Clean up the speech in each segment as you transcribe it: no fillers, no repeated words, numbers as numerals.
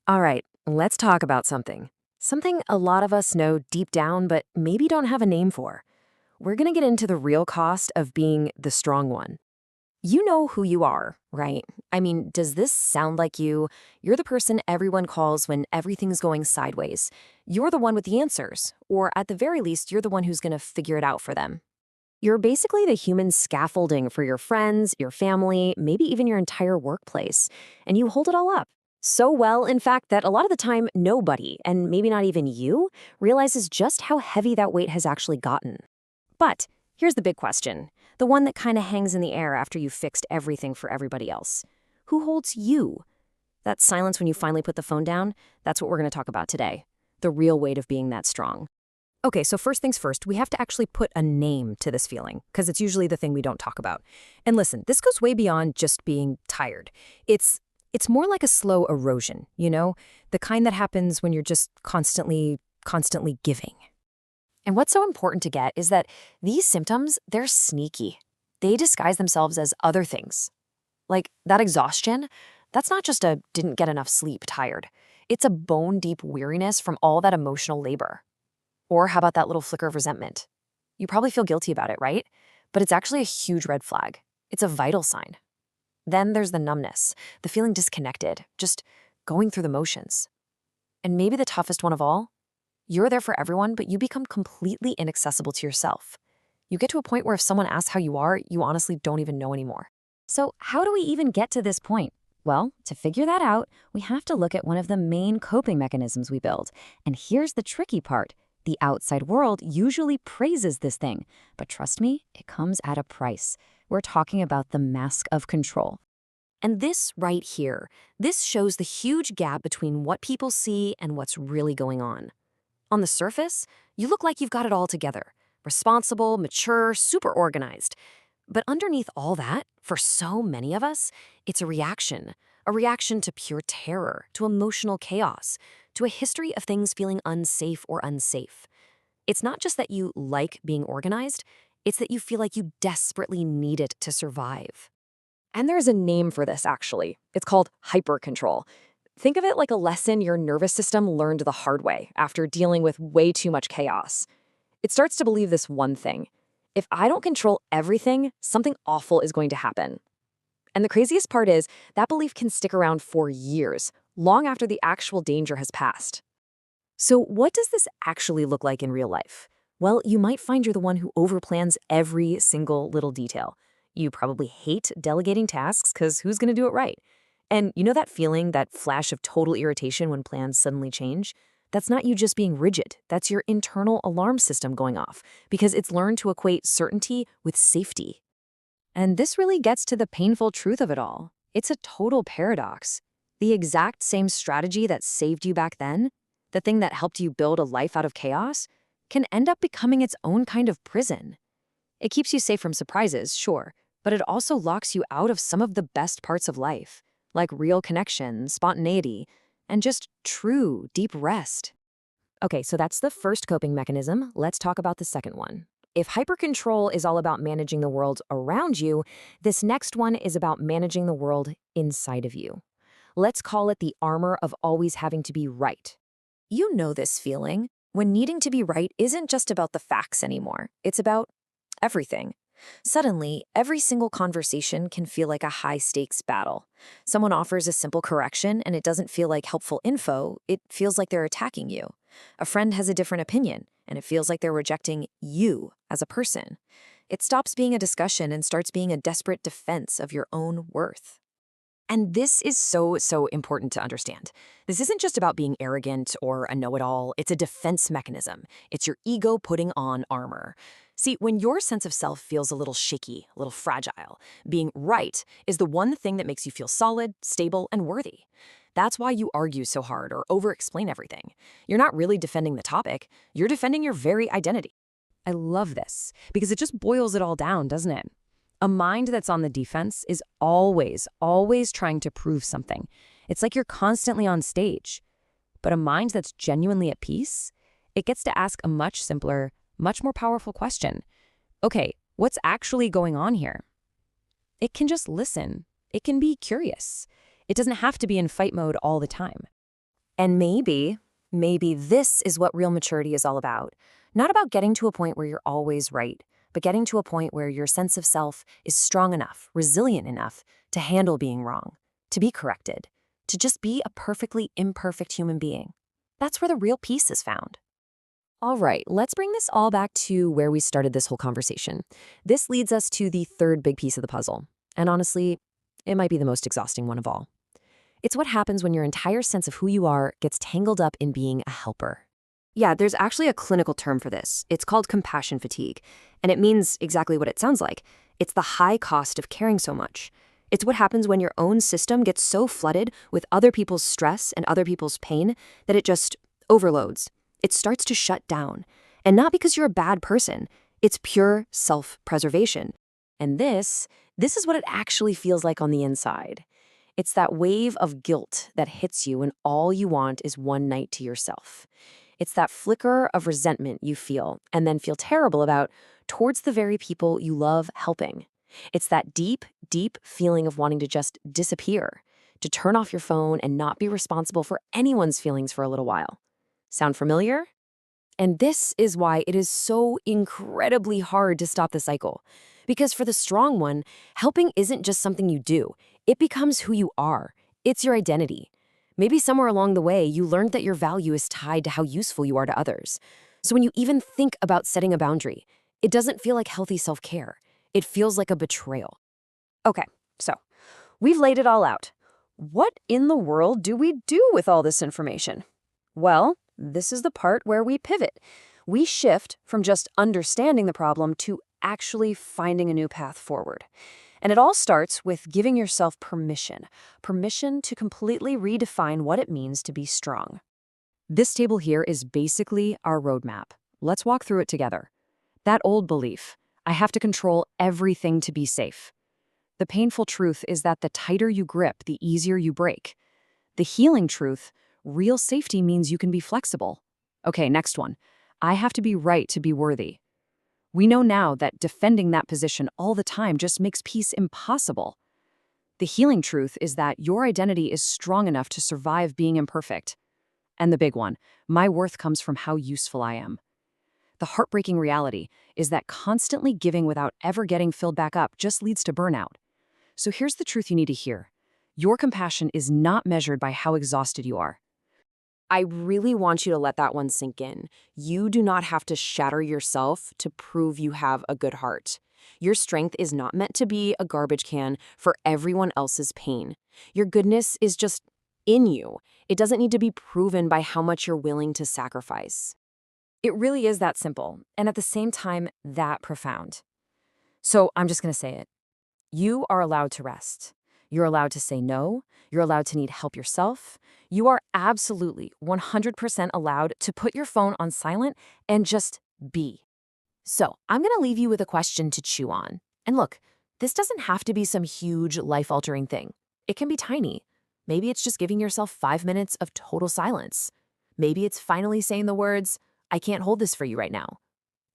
All right, let's talk about something. Something a lot of us know deep down, but maybe don't have a name for. We're going to get into the real cost of being the strong one. You know who you are, right? I mean, does this sound like you? You're the person everyone calls when everything's going sideways. You're the one with the answers, or at the very least, you're the one who's going to figure it out for them. You're basically the human scaffolding for your friends, your family, maybe even your entire workplace. And you hold it all up. So well, in fact, that a lot of the time, nobody, and maybe not even you, realizes just how heavy that weight has actually gotten. But here's the big question, the one that kind of hangs in the air after you've fixed everything for everybody else. Who holds you? That silence when you finally put the phone down, that's what we're going to talk about today. The real weight of being that strong. Okay, so first things first, we have to actually put a name to this feeling, because it's usually the thing we don't talk about. And listen, this goes way beyond just being tired. It's more like a slow erosion, you know? The kind that happens when you're just constantly giving. And what's so important to get is that these symptoms, they're sneaky. They disguise themselves as other things. Like that exhaustion, that's not just a didn't get enough sleep tired. It's a bone-deep weariness from all that emotional labor. Or how about that little flicker of resentment? You probably feel guilty about it, right? But it's actually a huge red flag. It's a vital sign. Then there's the numbness, the feeling disconnected, just going through the motions. And maybe the toughest one of all, you're there for everyone, but you become completely inaccessible to yourself. You get to a point where if someone asks how you are, you honestly don't even know anymore. So how do we even get to this point? Well, to figure that out, we have to look at one of the main coping mechanisms we build. And here's the tricky part. The outside world usually praises this thing, but trust me, it comes at a price. We're talking about the mask of control. And this right here, this shows the huge gap between what people see and what's really going on. On the surface, you look like you've got it all together. Responsible, mature, super organized. But underneath all that, for so many of us, it's a reaction to pure terror, to emotional chaos, to a history of things feeling unsafe or unsafe. It's not just that you like being organized, it's that you feel like you desperately need it to survive. And there's a name for this, actually. It's called hypercontrol. Think of it like a lesson your nervous system learned the hard way after dealing with way too much chaos. It starts to believe this one thing. If I don't control everything, something awful is going to happen. And the craziest part is that belief can stick around for years, long after the actual danger has passed. So what does this actually look like in real life? Well, you might find you're the one who overplans every single little detail. You probably hate delegating tasks because who's going to do it right? And you know that feeling, that flash of total irritation when plans suddenly change? That's not you just being rigid. That's your internal alarm system going off because it's learned to equate certainty with safety. And this really gets to the painful truth of it all. It's a total paradox. The exact same strategy that saved you back then, the thing that helped you build a life out of chaos, can end up becoming its own kind of prison. It keeps you safe from surprises, sure, but it also locks you out of some of the best parts of life, like real connection, spontaneity, and just true, deep rest. Okay, so that's the first coping mechanism. Let's talk about the second one. If hypercontrol is all about managing the world around you, this next one is about managing the world inside of you. Let's call it the armor of always having to be right. You know this feeling, when needing to be right isn't just about the facts anymore. It's about everything. Suddenly, every single conversation can feel like a high-stakes battle. Someone offers a simple correction and it doesn't feel like helpful info, it feels like they're attacking you. A friend has a different opinion and it feels like they're rejecting you as a person. It stops being a discussion and starts being a desperate defense of your own worth. And this is so important to understand. This isn't just about being arrogant or a know-it-all, it's a defense mechanism. It's your ego putting on armor. See, when your sense of self feels a little shaky, a little fragile, being right is the one thing that makes you feel solid, stable, and worthy. That's why you argue so hard or over-explain everything. You're not really defending the topic, you're defending your very identity. I love this, because it just boils it all down, doesn't it? A mind that's on the defense is always trying to prove something. It's like you're constantly on stage. But a mind that's genuinely at peace, it gets to ask a much simpler, much more powerful question. Okay, what's actually going on here? It can just listen. It can be curious. It doesn't have to be in fight mode all the time. And maybe this is what real maturity is all about. Not about getting to a point where you're always right, but getting to a point where your sense of self is strong enough, resilient enough to handle being wrong, to be corrected, to just be a perfectly imperfect human being. That's where the real peace is found. All right, let's bring this all back to where we started this whole conversation. This leads us to the third big piece of the puzzle. And honestly, it might be the most exhausting one of all. It's what happens when your entire sense of who you are gets tangled up in being a helper. Yeah, there's actually a clinical term for this. It's called compassion fatigue, and it means exactly what it sounds like. It's the high cost of caring so much. It's what happens when your own system gets so flooded with other people's stress and other people's pain that it just overloads. It starts to shut down. And not because you're a bad person. It's pure self-preservation. And this is what it actually feels like on the inside. It's that wave of guilt that hits you when all you want is one night to yourself. It's that flicker of resentment you feel and then feel terrible about towards the very people you love helping. It's that deep, deep feeling of wanting to just disappear, to turn off your phone and not be responsible for anyone's feelings for a little while. Sound familiar? And this is why it is so incredibly hard to stop the cycle. Because for the strong one, helping isn't just something you do. It becomes who you are. It's your identity. Maybe somewhere along the way, you learned that your value is tied to how useful you are to others. So when you even think about setting a boundary, it doesn't feel like healthy self-care. It feels like a betrayal. Okay, so we've laid it all out. What in the world do we do with all this information? Well, this is the part where we pivot. We shift from just understanding the problem to actually finding a new path forward. And it all starts with giving yourself permission to completely redefine what it means to be strong. This table here is basically our roadmap. Let's walk through it together. That old belief, I have to control everything to be safe. The painful truth is that the tighter you grip, the easier you break. The healing truth, real safety means you can be flexible. Okay, next one. I have to be right to be worthy. We know now that defending that position all the time just makes peace impossible. The healing truth is that your identity is strong enough to survive being imperfect. And the big one, my worth comes from how useful I am. The heartbreaking reality is that constantly giving without ever getting filled back up just leads to burnout. So here's the truth you need to hear. Your compassion is not measured by how exhausted you are. I really want you to let that one sink in. You do not have to shatter yourself to prove you have a good heart. Your strength is not meant to be a garbage can for everyone else's pain. Your goodness is just in you. It doesn't need to be proven by how much you're willing to sacrifice. It really is that simple, and at the same time, that profound. So I'm just going to say it. You are allowed to rest. You're allowed to say no. You're allowed to need help yourself. You are absolutely 100% allowed to put your phone on silent and just be. So I'm going to leave you with a question to chew on. And look, this doesn't have to be some huge life-altering thing. It can be tiny. Maybe it's just giving yourself 5 minutes of total silence. Maybe it's finally saying the words, I can't hold this for you right now.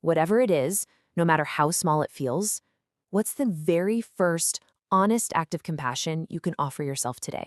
Whatever it is, no matter how small it feels, what's the very first honest act of compassion you can offer yourself today?